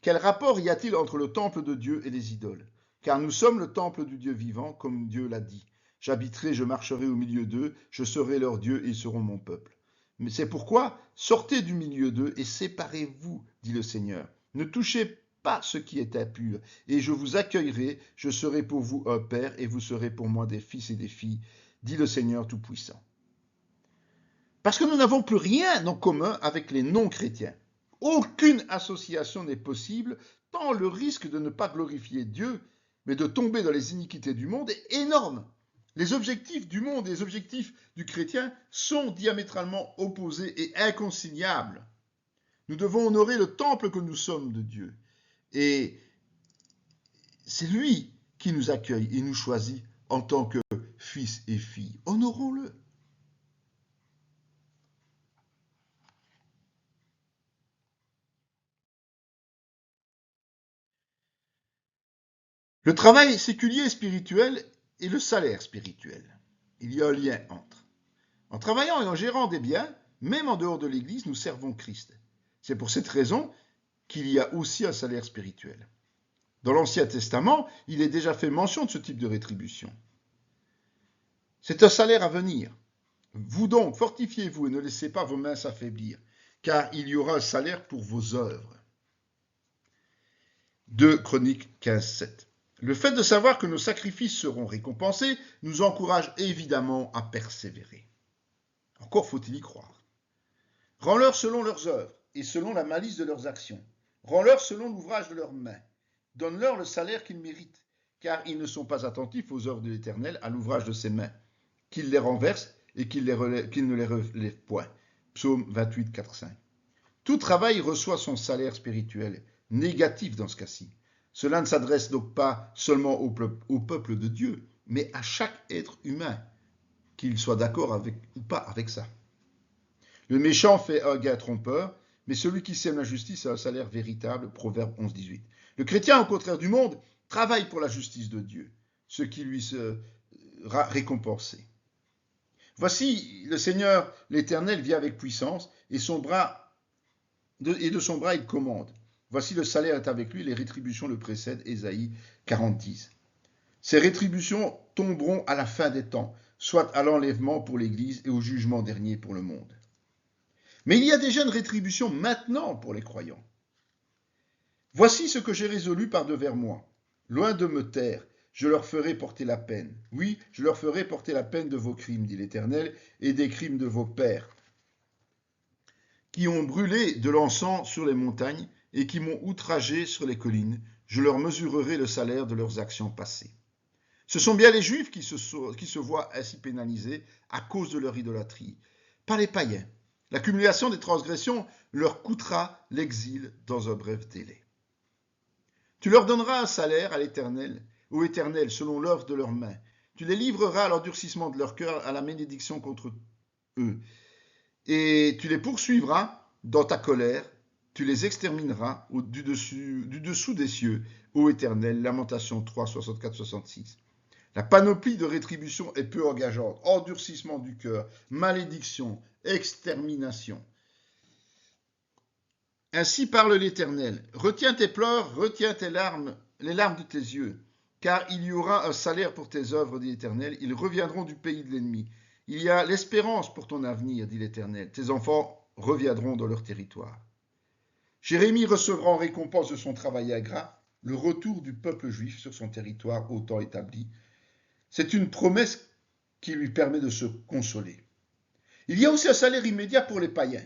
Quel rapport y a-t-il entre le temple de Dieu et les idoles? Car nous sommes le temple du Dieu vivant, comme Dieu l'a dit. J'habiterai, je marcherai au milieu d'eux, je serai leur Dieu et ils seront mon peuple. Mais c'est pourquoi, sortez du milieu d'eux et séparez-vous, dit le Seigneur. Ne touchez pas ce qui est impur, et je vous accueillerai, je serai pour vous un père, et vous serez pour moi des fils et des filles, dit le Seigneur Tout-Puissant. Parce que nous n'avons plus rien en commun avec les non-chrétiens. Aucune association n'est possible, tant le risque de ne pas glorifier Dieu, mais de tomber dans les iniquités du monde est énorme. Les objectifs du monde et les objectifs du chrétien sont diamétralement opposés et inconciliables. Nous devons honorer le temple que nous sommes de Dieu. Et c'est lui qui nous accueille et nous choisit en tant que fils et filles. Honorons-le. Le travail séculier et spirituel et le salaire spirituel. Il y a un lien entre. En travaillant et en gérant des biens, même en dehors de l'Église, nous servons Christ. C'est pour cette raison qu'il y a aussi un salaire spirituel. Dans l'Ancien Testament, il est déjà fait mention de ce type de rétribution. C'est un salaire à venir. Vous donc, fortifiez-vous et ne laissez pas vos mains s'affaiblir, car il y aura un salaire pour vos œuvres. 2 Chroniques 15:7. Le fait de savoir que nos sacrifices seront récompensés nous encourage évidemment à persévérer. Encore faut-il y croire. Rends-leur selon leurs œuvres et selon la malice de leurs actions. Rends-leur selon l'ouvrage de leurs mains. Donne-leur le salaire qu'ils méritent, car ils ne sont pas attentifs aux œuvres de l'Éternel, à l'ouvrage de ses mains. Qu'il les renverse et qu'il ne les relève point. Psaume 28, 4, 5. Tout travail reçoit son salaire spirituel, négatif dans ce cas-ci. Cela ne s'adresse donc pas seulement au peuple de Dieu, mais à chaque être humain, qu'il soit d'accord ou pas avec ça. Le méchant fait un gain trompeur, mais celui qui sème la justice a un salaire véritable, Proverbe 11, 18. Le chrétien, au contraire du monde, travaille pour la justice de Dieu, ce qui lui sera récompensé. Voici, le Seigneur, l'Éternel, vient avec puissance, et de son bras il commande. Voici, le salaire est avec lui, les rétributions le précèdent, Ésaïe 40, 10. Ces rétributions tomberont à la fin des temps, soit à l'enlèvement pour l'Église et au jugement dernier pour le monde. Mais il y a déjà une rétribution maintenant pour les croyants. Voici ce que j'ai résolu par devers moi. Loin de me taire, je leur ferai porter la peine. Oui, je leur ferai porter la peine de vos crimes, dit l'Éternel, et des crimes de vos pères, qui ont brûlé de l'encens sur les montagnes et qui m'ont outragé sur les collines. Je leur mesurerai le salaire de leurs actions passées. Ce sont bien les Juifs qui se voient ainsi pénalisés à cause de leur idolâtrie, pas les païens. L'accumulation des transgressions leur coûtera l'exil dans un bref délai. Tu leur donneras un salaire à l'Éternel, au Éternel, selon l'œuvre de leurs mains. Tu les livreras à l'endurcissement de leur cœur, à la malédiction contre eux. Et tu les poursuivras dans ta colère, tu les extermineras du dessous des cieux, ô Éternel. Lamentation 3, 64, 66. La panoplie de rétribution est peu engageante. Endurcissement du cœur, malédiction, extermination. Ainsi parle l'Éternel. Retiens tes pleurs, retiens tes larmes, les larmes de tes yeux, car il y aura un salaire pour tes œuvres, dit l'Éternel. Ils reviendront du pays de l'ennemi. Il y a l'espérance pour ton avenir, dit l'Éternel. Tes enfants reviendront dans leur territoire. Jérémie recevra en récompense de son travail ingrat le retour du peuple juif sur son territoire au temps établi. C'est une promesse qui lui permet de se consoler. Il y a aussi un salaire immédiat pour les païens.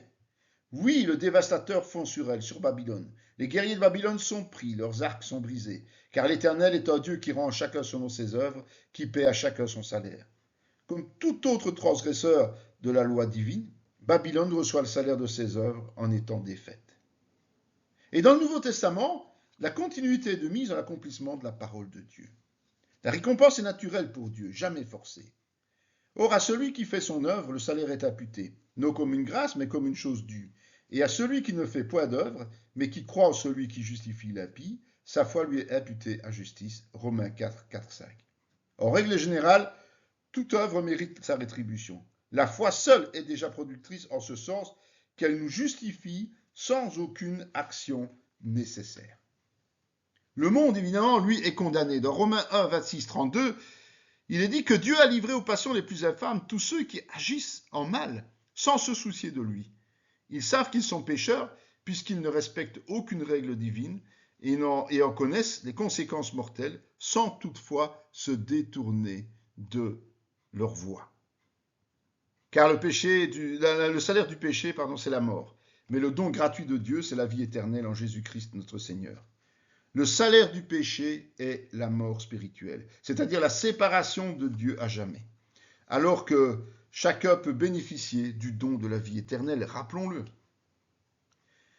Oui, le dévastateur fond sur elle, sur Babylone. Les guerriers de Babylone sont pris, leurs arcs sont brisés, car l'Éternel est un Dieu qui rend à chacun selon ses œuvres, qui paie à chacun son salaire. Comme tout autre transgresseur de la loi divine, Babylone reçoit le salaire de ses œuvres en étant défaite. Et dans le Nouveau Testament, la continuité est de mise à l'accomplissement de la parole de Dieu. La récompense est naturelle pour Dieu, jamais forcée. Or, à celui qui fait son œuvre, le salaire est imputé, non comme une grâce, mais comme une chose due. Et à celui qui ne fait point d'œuvre, mais qui croit en celui qui justifie l'impie, sa foi lui est imputée à justice. Romains 4, 4, 5. En règle générale, toute œuvre mérite sa rétribution. La foi seule est déjà productrice en ce sens qu'elle nous justifie sans aucune action nécessaire. Le monde, évidemment, lui, est condamné. Dans Romains 1, 26, 32, il est dit que Dieu a livré aux passions les plus infâmes tous ceux qui agissent en mal, sans se soucier de lui. Ils savent qu'ils sont pécheurs, puisqu'ils ne respectent aucune règle divine et en connaissent les conséquences mortelles, sans toutefois se détourner de leur voie. Car le salaire du péché, c'est la mort. Mais le don gratuit de Dieu, c'est la vie éternelle en Jésus-Christ notre Seigneur. Le salaire du péché est la mort spirituelle, c'est-à-dire la séparation de Dieu à jamais. Alors que chacun peut bénéficier du don de la vie éternelle, rappelons-le.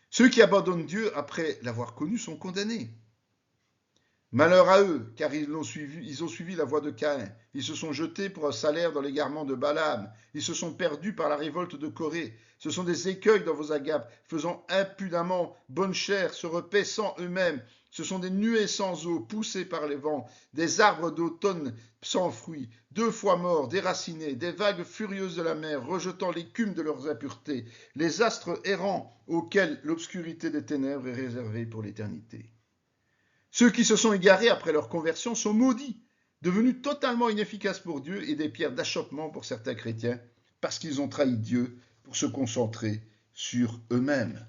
Ceux qui abandonnent Dieu après l'avoir connu sont condamnés. Malheur à eux, car ils ont suivi la voie de Caïn. Ils se sont jetés pour un salaire dans l'égarement de Balaam. Ils se sont perdus par la révolte de Corée. Ce sont des écueils dans vos agapes, faisant impudemment bonne chère, se repaissant eux-mêmes. Ce sont des nuées sans eau, poussées par les vents, des arbres d'automne sans fruits, 2 fois morts, déracinés, des vagues furieuses de la mer, rejetant l'écume de leurs impuretés, les astres errants auxquels l'obscurité des ténèbres est réservée pour l'éternité. Ceux qui se sont égarés après leur conversion sont maudits, devenus totalement inefficaces pour Dieu et des pierres d'achoppement pour certains chrétiens, parce qu'ils ont trahi Dieu pour se concentrer sur eux-mêmes.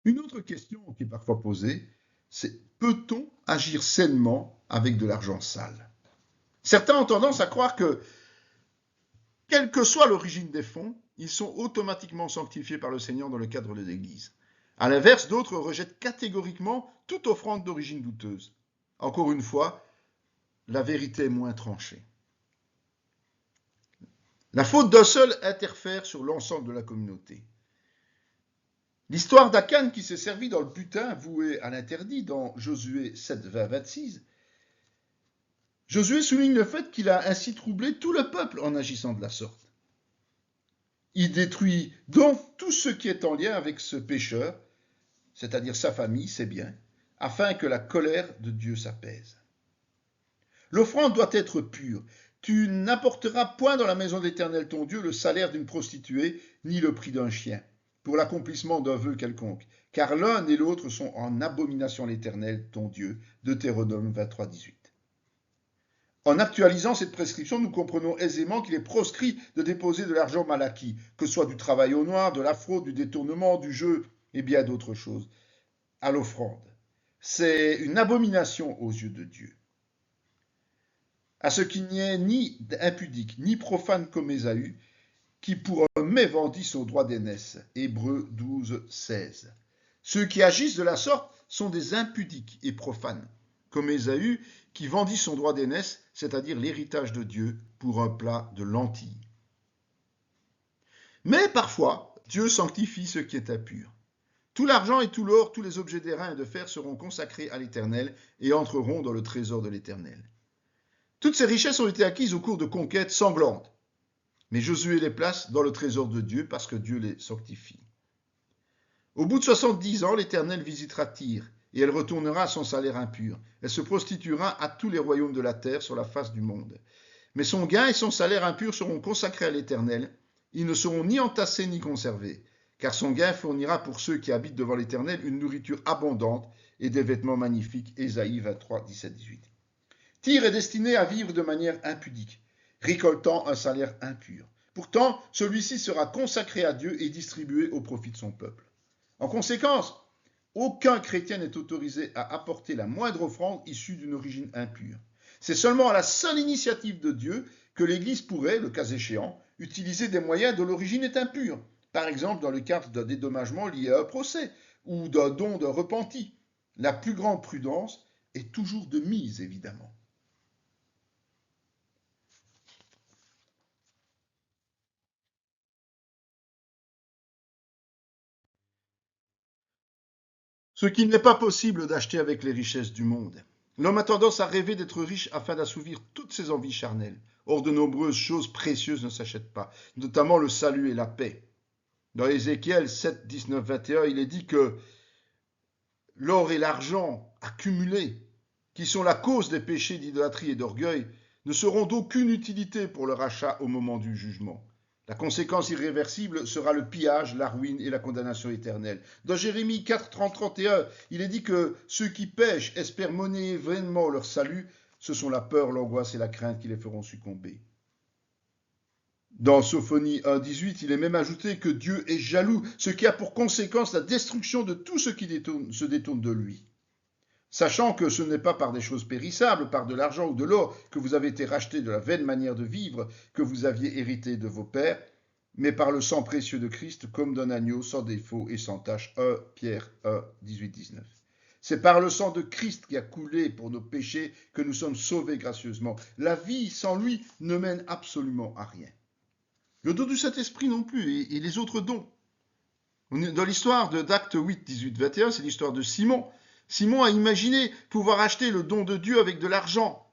Une autre question qui est parfois posée, c'est peut-on agir sainement avec de l'argent sale? Certains ont tendance à croire que, quelle que soit l'origine des fonds, ils sont automatiquement sanctifiés par le Seigneur dans le cadre de l'Église. À l'inverse, d'autres rejettent catégoriquement toute offrande d'origine douteuse. Encore une fois, la vérité est moins tranchée. La faute d'un seul interfère sur l'ensemble de la communauté. L'histoire d'Akan qui s'est servi dans le butin voué à l'interdit dans Josué 7, 20, 26, Josué souligne le fait qu'il a ainsi troublé tout le peuple en agissant de la sorte. Il détruit donc tout ce qui est en lien avec ce pécheur, c'est-à-dire sa famille, ses biens, afin que la colère de Dieu s'apaise. L'offrande doit être pure. Tu n'apporteras point dans la maison de l'Éternel ton Dieu le salaire d'une prostituée, ni le prix d'un chien, pour l'accomplissement d'un vœu quelconque, car l'un et l'autre sont en abomination à l'Éternel ton Dieu. Deutéronome 23, 18. En actualisant cette prescription, nous comprenons aisément qu'il est proscrit de déposer de l'argent mal acquis, que ce soit du travail au noir, de la fraude, du détournement, du jeu et bien d'autres choses, à l'offrande. C'est une abomination aux yeux de Dieu. À ce qu'il n'y ait ni impudique, ni profane comme Ésaü, qui pour un mets vendit son droit d'aînesse. Hébreux 12, 16. Ceux qui agissent de la sorte sont des impudiques et profanes, comme Ésaü, qui vendit son droit d'aînesse, c'est-à-dire l'héritage de Dieu, pour un plat de lentilles. Mais parfois, Dieu sanctifie ce qui est impur. Tout l'argent et tout l'or, tous les objets d'airain et de fer seront consacrés à l'Éternel et entreront dans le trésor de l'Éternel. Toutes ces richesses ont été acquises au cours de conquêtes sanglantes, mais Josué les place dans le trésor de Dieu parce que Dieu les sanctifie. Au bout de 70 ans, l'Éternel visitera Tyr, et elle retournera à son salaire impur. Elle se prostituera à tous les royaumes de la terre sur la face du monde. Mais son gain et son salaire impur seront consacrés à l'Éternel. Ils ne seront ni entassés ni conservés, car son gain fournira pour ceux qui habitent devant l'Éternel une nourriture abondante et des vêtements magnifiques. Ésaïe 23, 17, 18. Tyr est destiné à vivre de manière impudique, récoltant un salaire impur. Pourtant, celui-ci sera consacré à Dieu et distribué au profit de son peuple. En conséquence, aucun chrétien n'est autorisé à apporter la moindre offrande issue d'une origine impure. C'est seulement à la seule initiative de Dieu que l'Église pourrait, le cas échéant, utiliser des moyens dont l'origine est impure, par exemple dans le cadre d'un dédommagement lié à un procès ou d'un don d'un repenti. La plus grande prudence est toujours de mise, évidemment. Ce qu'il n'est pas possible d'acheter avec les richesses du monde. L'homme a tendance à rêver d'être riche afin d'assouvir toutes ses envies charnelles. Or, de nombreuses choses précieuses ne s'achètent pas, notamment le salut et la paix. Dans Ézéchiel 7, 19, 21, il est dit que l'or et l'argent accumulés, qui sont la cause des péchés d'idolâtrie et d'orgueil, ne seront d'aucune utilité pour leur achat au moment du jugement. La conséquence irréversible sera le pillage, la ruine et la condamnation éternelle. Dans Jérémie 4, 30, 31, il est dit que ceux qui pêchent espèrent monnayer vainement leur salut. Ce sont la peur, l'angoisse et la crainte qui les feront succomber. Dans Sophonie 1, 18, il est même ajouté que Dieu est jaloux, ce qui a pour conséquence la destruction de tout ce qui se détourne de lui. Sachant que ce n'est pas par des choses périssables, par de l'argent ou de l'or, que vous avez été rachetés de la vaine manière de vivre que vous aviez hérité de vos pères, mais par le sang précieux de Christ, comme d'un agneau sans défaut et sans tache. 1 Pierre 1, 18, 19. C'est par le sang de Christ qui a coulé pour nos péchés que nous sommes sauvés gracieusement. La vie sans lui ne mène absolument à rien. Le don du Saint-Esprit non plus, et les autres dons. Dans l'histoire d'Actes 8, 18, 21, c'est l'histoire de Simon. Simon a imaginé pouvoir acheter le don de Dieu avec de l'argent.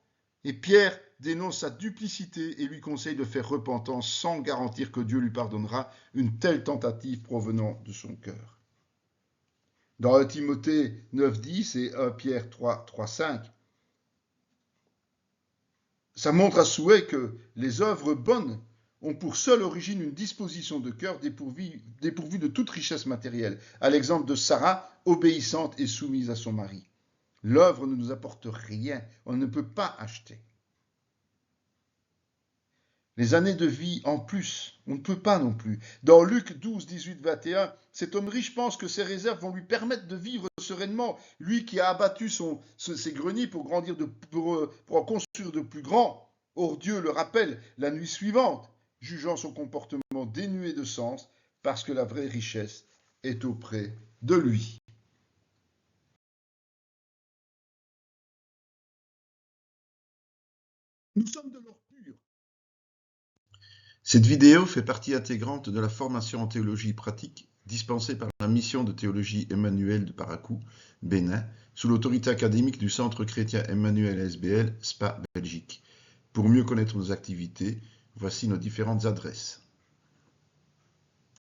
Et Pierre dénonce sa duplicité et lui conseille de faire repentance sans garantir que Dieu lui pardonnera une telle tentative provenant de son cœur. Dans 1 Timothée 9, 10 et 1 Pierre 3, 3, 5, ça montre à souhait que les œuvres bonnes ont pour seule origine une disposition de cœur dépourvue de toute richesse matérielle, à l'exemple de Sarah, obéissante et soumise à son mari. L'œuvre ne nous apporte rien, on ne peut pas acheter. Les années de vie en plus, on ne peut pas non plus. Dans Luc 12, 18, 21, cet homme riche pense que ses réserves vont lui permettre de vivre sereinement. Lui qui a abattu ses greniers pour en construire de plus grands. Or Dieu le rappelle la nuit suivante, jugeant son comportement dénué de sens, parce que la vraie richesse est auprès de lui. Nous sommes de l'or pur. Cette vidéo fait partie intégrante de la formation en théologie pratique dispensée par la mission de théologie Emmanuel de Parakou, Bénin, sous l'autorité académique du Centre chrétien Emmanuel SBL, Spa, Belgique. Pour mieux connaître nos activités, voici nos différentes adresses.